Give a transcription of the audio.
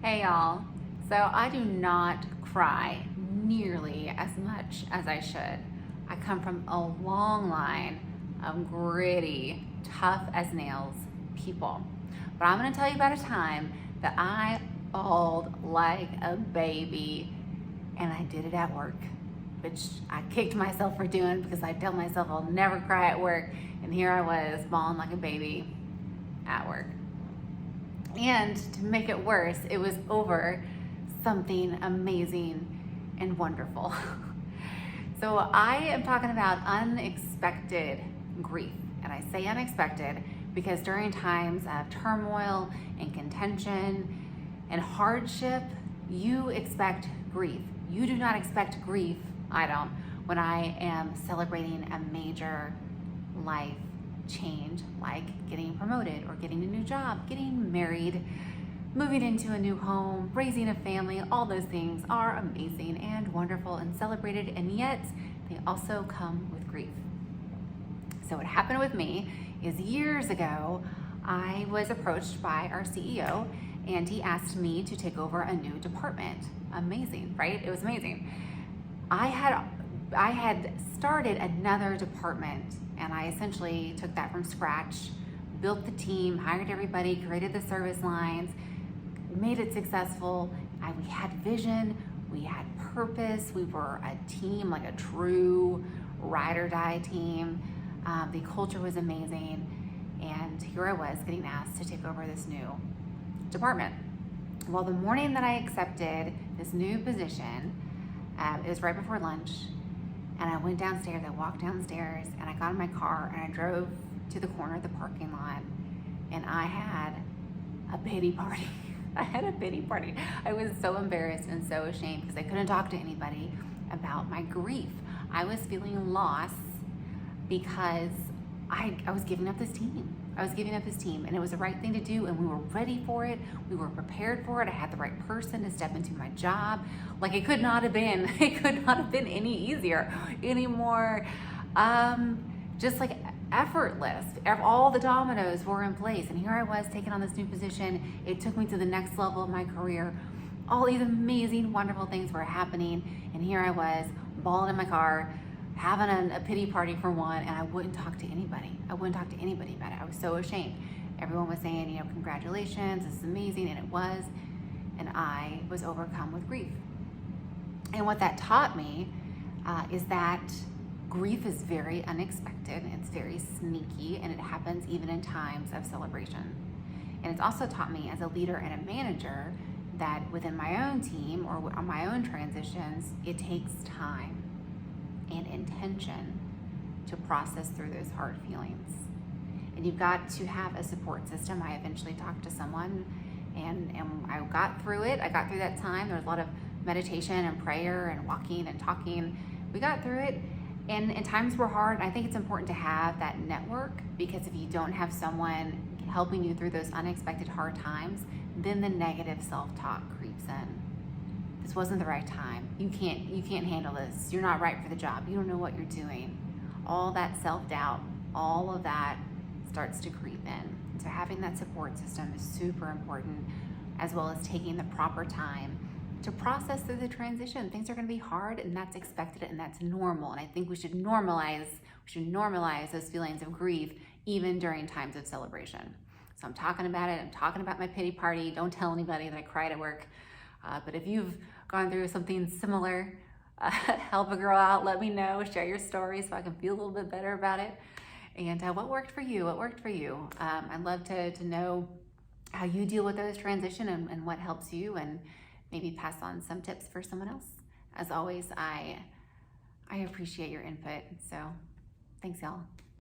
Hey y'all. So I do not cry nearly as much as I should. I come from a long line of gritty, tough as nails people. But I'm gonna tell you about a time that I bawled like a baby, and I did it at work, which I kicked myself for doing because I tell myself I'll never cry at work, and here I was bawling like a baby at work. And to make it worse, it was over something amazing and wonderful. So I am talking about unexpected grief. And I say unexpected because during times of turmoil and contention and hardship, you expect grief. You do not expect grief, I don't, when I am celebrating a major life change, like getting promoted or getting a new job, getting married, moving into a new home, raising a family. All those things are amazing and wonderful and celebrated, and yet they also come with grief. So what happened with me is years ago, I was approached by our CEO and he asked me to take over a new department. Amazing, right? It was amazing. I had started another department, and I essentially took that from scratch, built the team, hired everybody, created the service lines, made it successful. We had vision, we had purpose, we were a team, like a true ride or die team. The culture was amazing, and here I was getting asked to take over this new department. Well, the morning that I accepted this new position, it was right before lunch, and I went downstairs, I walked downstairs, and I got in my car and I drove to the corner of the parking lot, and I had a pity party. I had a pity party. I was so embarrassed and so ashamed because I couldn't talk to anybody about my grief. I was feeling lost because I was giving up this team. And it was the right thing to do, and we were ready for it. We were prepared for it. I had the right person to step into my job. Like it could not have been any easier, any more, just like effortless. All the dominoes were in place, and here I was taking on this new position. It took me to the next level of my career. All these amazing, wonderful things were happening, and here I was bawling in my car, having a pity party for one, and I wouldn't talk to anybody. I wouldn't talk to anybody about it. I was so ashamed. Everyone was saying, congratulations, this is amazing, and it was, and I was overcome with grief. And what that taught me is that grief is very unexpected, it's very sneaky, and it happens even in times of celebration. And it's also taught me as a leader and a manager that within my own team or on my own transitions, it takes time and intention to process through those hard feelings. And you've got to have a support system. I eventually talked to someone and I got through it. I got through that time. There was a lot of meditation and prayer and walking and talking. We got through it, and times were hard. I think it's important to have that network, because if you don't have someone helping you through those unexpected hard times, then the negative self-talk creeps in. This wasn't the right time. You can't handle this. You're not right for the job. You don't know what you're doing. All that self-doubt, all of that starts to creep in. So having that support system is super important, as well as taking the proper time to process through the transition. Things are going to be hard, and that's expected, and that's normal. And I think we should normalize those feelings of grief even during times of celebration. So I'm talking about it. I'm talking about my pity party. Don't tell anybody that I cried at work. But if you've gone through something similar, help a girl out, let me know, share your story so I can feel a little bit better about it. And what worked for you? I'd love to know how you deal with those transition and what helps you, and maybe pass on some tips for someone else. As always, I appreciate your input. So thanks, y'all.